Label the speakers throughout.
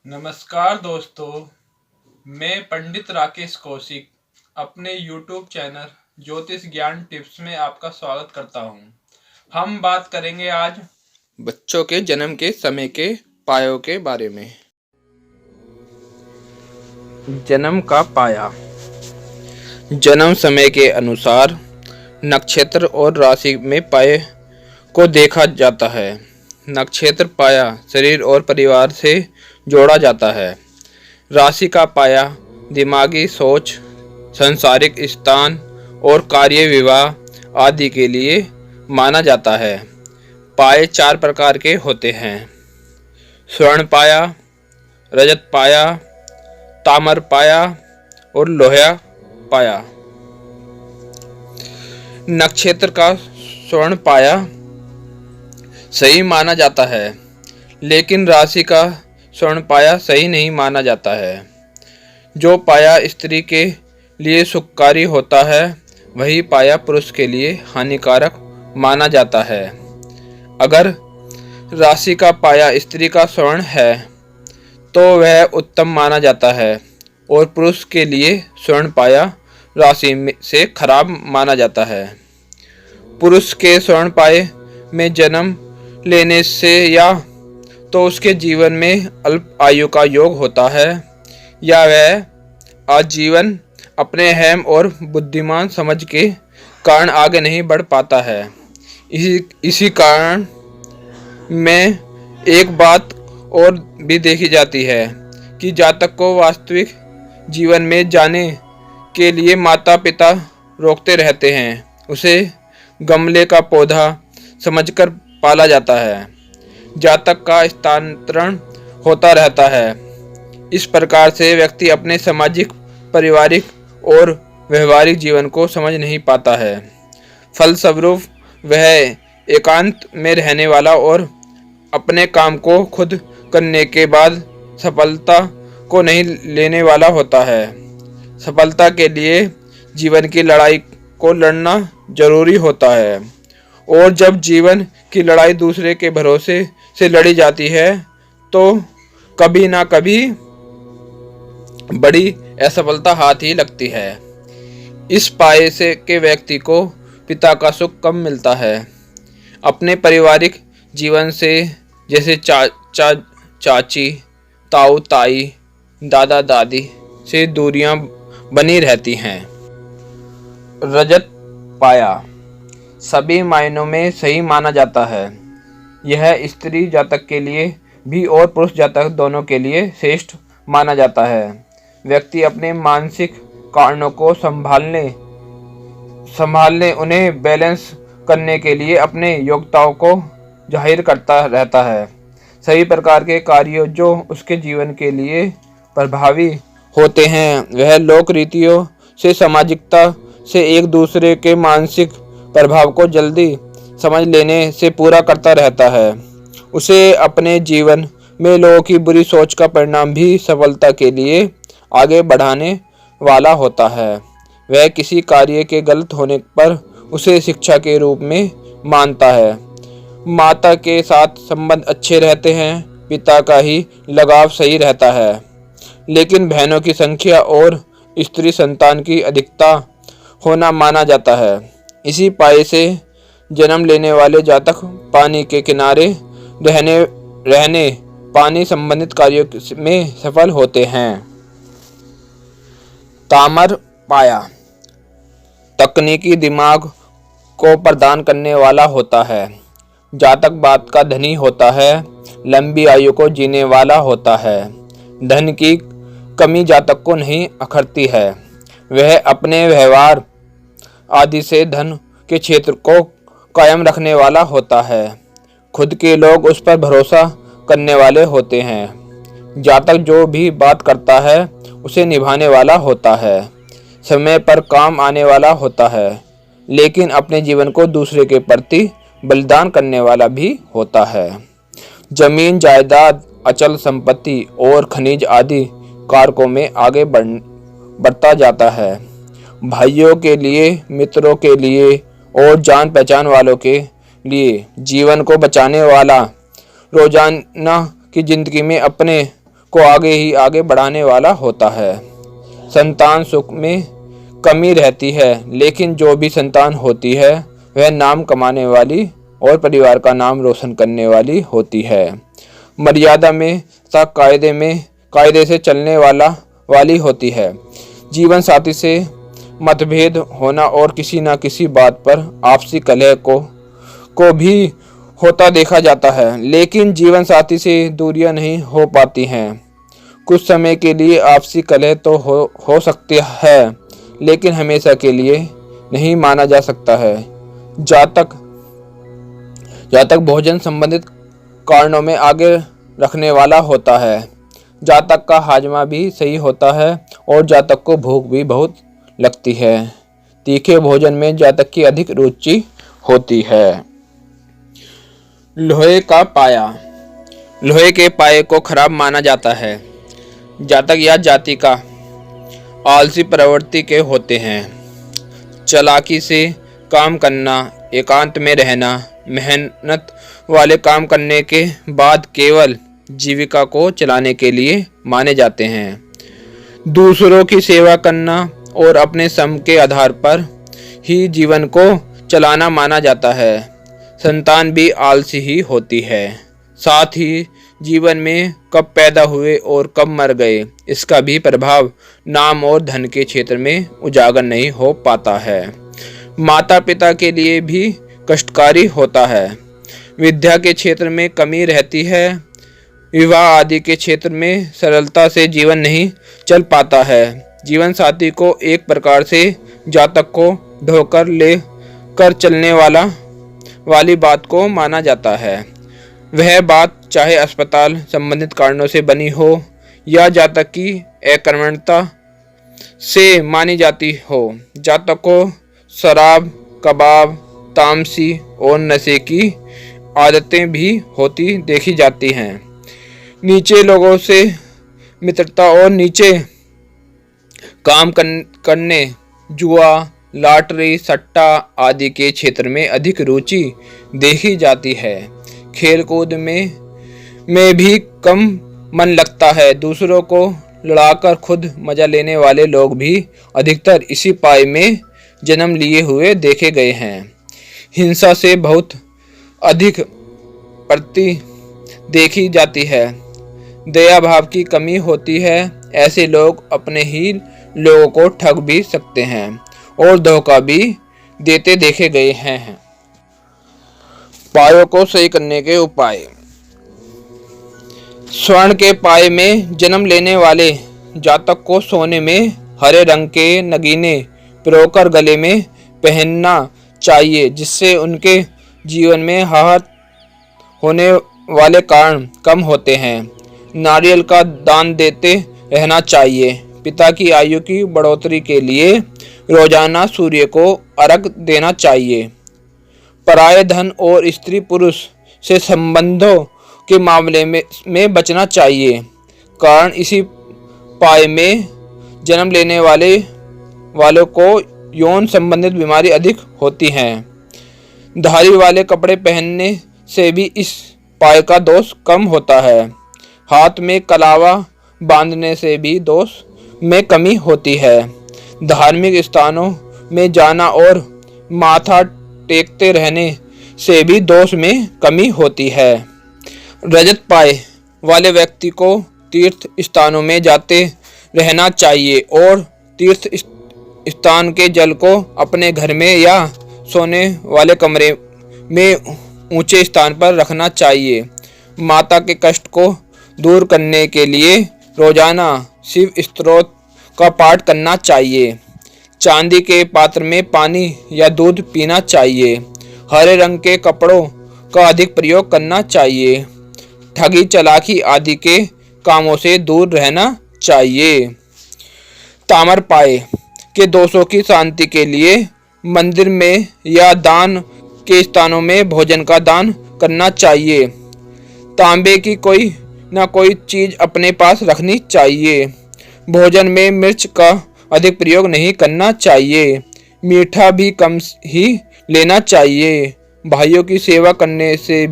Speaker 1: नमस्कार दोस्तों, मैं पंडित राकेश कौशिक अपने YouTube चैनल ज्योतिष ज्ञान टिप्स में आपका स्वागत करता हूं। हम बात करेंगे आज
Speaker 2: बच्चों के जन्म के समय के पायों के बारे में। जन्म का पाया जन्म समय के अनुसार नक्षत्र और राशि में पाए को देखा जाता है। नक्षत्र पाया शरीर और परिवार से जोड़ा जाता है। राशि का पाया दिमागी सोच, सांसारिक स्थान और कार्य विवाह आदि के लिए माना जाता है। पाए 4 प्रकार के होते हैं: स्वर्ण पाया, रजत पाया, ताम्र पाया और लोहा पाया। नक्षत्र का स्वर्ण पाया सही माना जाता है, लेकिन राशि का स्वर्ण पाया सही नहीं माना जाता है। जो पाया स्त्री के लिए सुखकारी होता है, वही पाया पुरुष के लिए हानिकारक माना जाता है। अगर राशि का पाया स्त्री का स्वर्ण है तो वह उत्तम माना जाता है और पुरुष के लिए स्वर्ण पाया राशि से खराब माना जाता है। पुरुष के स्वर्ण पाए में जन्म लेने से या तो उसके जीवन में अल्प आयु का योग होता है या वह आजीवन अपने हेम और बुद्धिमान समझ के कारण आगे नहीं बढ़ पाता है। इसी कारण में एक बात और भी देखी जाती है कि जातक को वास्तविक जीवन में जाने के लिए माता पिता रोकते रहते हैं। उसे गमले का पौधा समझकर पाला जाता है। जातक का स्थानांतरण होता रहता है। इस प्रकार से व्यक्ति अपने सामाजिक, पारिवारिक और व्यवहारिक जीवन को समझ नहीं पाता है। फलस्वरूप वह एकांत में रहने वाला और अपने काम को खुद करने के बाद सफलता को नहीं लेने वाला होता है। सफलता के लिए जीवन की लड़ाई को लड़ना जरूरी होता है, और जब जीवन की लड़ाई दूसरे के भरोसे से लड़ी जाती है तो कभी ना कभी बड़ी असफलता हाथ ही लगती है। इस पाए से के व्यक्ति को पिता का सुख कम मिलता है। अपने पारिवारिक जीवन से जैसे चाची, ताऊ ताई, दादा दादी से दूरियां बनी रहती हैं। रजत पाया सभी मायनों में सही माना जाता है। यह स्त्री जातक के लिए भी और पुरुष जातक दोनों के लिए श्रेष्ठ माना जाता है। व्यक्ति अपने मानसिक कारणों को संभालने उन्हें बैलेंस करने के लिए अपने योग्यताओं को जाहिर करता रहता है। सभी प्रकार के कार्यों जो उसके जीवन के लिए प्रभावी होते हैं, वह लोक रीतियों से, सामाजिकता से, एक दूसरे के मानसिक प्रभाव को जल्दी समझ लेने से पूरा करता रहता है। उसे अपने जीवन में लोगों की बुरी सोच का परिणाम भी सफलता के लिए आगे बढ़ाने वाला होता है। वह किसी कार्य के गलत होने पर उसे शिक्षा के रूप में मानता है। माता के साथ संबंध अच्छे रहते हैं, पिता का ही लगाव सही रहता है, लेकिन बहनों की संख्या और स्त्री संतान की अधिकता होना माना जाता है। इसी पाए से जन्म लेने वाले जातक पानी के किनारे रहने पानी संबंधित कार्यों में सफल होते हैं। ताम्र पाया तकनीकी दिमाग को प्रदान करने वाला होता है। जातक बात का धनी होता है, लंबी आयु को जीने वाला होता है। धन की कमी जातक को नहीं अखरती है। वह अपने व्यवहार आदि से धन के क्षेत्र को कायम रखने वाला होता है। खुद के लोग उस पर भरोसा करने वाले होते हैं। जातक जो भी बात करता है उसे निभाने वाला होता है। समय पर काम आने वाला होता है, लेकिन अपने जीवन को दूसरे के प्रति बलिदान करने वाला भी होता है। जमीन जायदाद, अचल संपत्ति और खनिज आदि कारकों में आगे बढ़ता जाता है। भाइयों के लिए, मित्रों के लिए और जान पहचान वालों के लिए जीवन को बचाने वाला, रोजाना की जिंदगी में अपने को आगे ही आगे बढ़ाने वाला होता है। संतान सुख में कमी रहती है, लेकिन जो भी संतान होती है वह नाम कमाने वाली और परिवार का नाम रोशन करने वाली होती है। मर्यादा में तथा कायदे से चलने वाली होती है। जीवन साथी से मतभेद होना और किसी न किसी बात पर आपसी कलह को भी होता देखा जाता है, लेकिन जीवन साथी से दूरियां नहीं हो पाती हैं। कुछ समय के लिए आपसी कलह तो हो सकती है, लेकिन हमेशा के लिए नहीं माना जा सकता है। जातक भोजन संबंधित कारणों में आगे रखने वाला होता है। जातक का हाजमा भी सही होता है और जातक को भूख भी बहुत लगती है। तीखे भोजन में जातक की अधिक रुचि होती है। लोहे का पाया। लोहे के पाये को खराब माना जाता है। जातक या जातिका आलसी प्रवृत्ति के होते हैं। चालाकी से काम करना, एकांत में रहना, मेहनत वाले काम करने के बाद केवल जीविका को चलाने के लिए माने जाते हैं। दूसरों की सेवा करना और अपने श्रम के आधार पर ही जीवन को चलाना माना जाता है। संतान भी आलसी ही होती है। साथ ही जीवन में कब पैदा हुए और कब मर गए, इसका भी प्रभाव नाम और धन के क्षेत्र में उजागर नहीं हो पाता है। माता पिता के लिए भी कष्टकारी होता है। विद्या के क्षेत्र में कमी रहती है। विवाह आदि के क्षेत्र में सरलता से जीवन नहीं चल पाता है। जीवन साथी को एक प्रकार से जातक को ढोकर ले कर चलने वाली बात को माना जाता है। वह बात चाहे अस्पताल संबंधित कारणों से बनी हो या जातक की अकर्मण्यता से मानी जाती हो। जातक को शराब, कबाब, तामसी और नशे की आदतें भी होती देखी जाती हैं। नीचे लोगों से मित्रता और नीचे काम करने, जुआ, लॉटरी, सट्टा आदि के क्षेत्र में अधिक रुचि देखी जाती है। खेलकूद में भी कम मन लगता है। दूसरों को लड़ाकर खुद मजा लेने वाले लोग भी अधिकतर इसी पाए में जन्म लिए हुए देखे गए हैं। हिंसा से बहुत अधिक प्रति देखी जाती है। दया भाव की कमी होती है। ऐसे लोग अपने ही लोगों को ठग भी सकते हैं और धोखा भी देते देखे गए हैं। पायों को सही करने के उपाय। स्वर्ण के पाए में जन्म लेने वाले जातक को सोने में हरे रंग के नगीने पिरोकर गले में पहनना चाहिए, जिससे उनके जीवन में हाहत होने वाले कारण कम होते हैं। नारियल का दान देते रहना चाहिए। पिता की आयु की बढ़ोतरी के लिए रोजाना सूर्य को अर्घ्य देना चाहिए। पराये धन और स्त्री पुरुष से संबंधों के मामले में बचना चाहिए, कारण इसी पाए में जन्म लेने वालों को यौन संबंधित बीमारी अधिक होती हैं। धारी वाले कपड़े पहनने से भी इस पाए का दोष कम होता है। हाथ में कलावा बांधने से भी दोष में कमी होती है। धार्मिक स्थानों में जाना और माथा टेकते रहने से भी दोष में कमी होती है। रजत पाए वाले व्यक्ति को तीर्थ स्थानों में जाते रहना चाहिए और तीर्थ स्थान के जल को अपने घर में या सोने वाले कमरे में ऊंचे स्थान पर रखना चाहिए। माता के कष्ट को दूर करने के लिए रोजाना शिव स्तोत्र का पाठ करना चाहिए। चांदी के पात्र में पानी या दूध पीना चाहिए। हरे रंग के कपड़ों का अधिक प्रयोग करना चाहिए। ठगी, चालाकी आदि के कामों से दूर रहना चाहिए। तामर पाए के दोषों की शांति के लिए मंदिर में या दान के स्थानों में भोजन का दान करना चाहिए। तांबे की कोई ना कोई चीज अपने पास रखनी चाहिए। भोजन में मिर्च का अधिक प्रयोग नहीं करना चाहिए। मीठा भी कम ही लेना चाहिए। भाइयों की सेवा करने से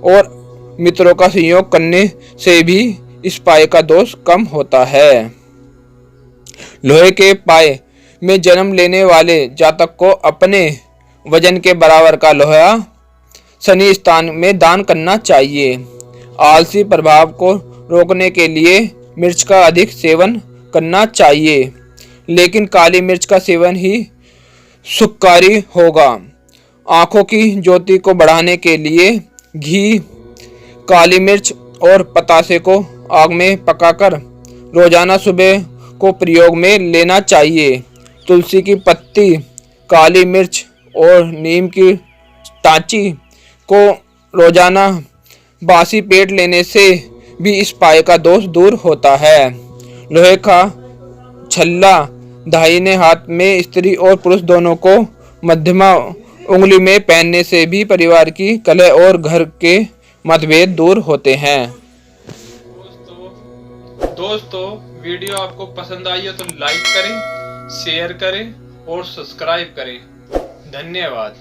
Speaker 2: और मित्रों का संयोग करने से भी इस पाए का दोष कम होता है। लोहे के पाए में जन्म लेने वाले जातक को अपने वजन के बराबर का लोहा शनि स्थान में दान करना चाहिए। आलसी प्रभाव को रोकने के लिए मिर्च का अधिक सेवन करना चाहिए, लेकिन काली मिर्च का सेवन ही सुखकारी होगा। आंखों की ज्योति को बढ़ाने के लिए घी, काली मिर्च और पतासे को आग में पकाकर रोजाना सुबह को प्रयोग में लेना चाहिए। तुलसी की पत्ती, काली मिर्च और नीम की टांची को रोजाना बासी पेट लेने से भी इस पाए का दोष दूर होता है। लोहे का छल्ला दाहिने हाथ में स्त्री और पुरुष दोनों को मध्यमा उंगली में पहनने से भी परिवार की कलह और घर के मतभेद दूर होते हैं।
Speaker 1: दोस्तों वीडियो आपको पसंद आई हो तो लाइक करें, शेयर करें और सब्सक्राइब करें। धन्यवाद।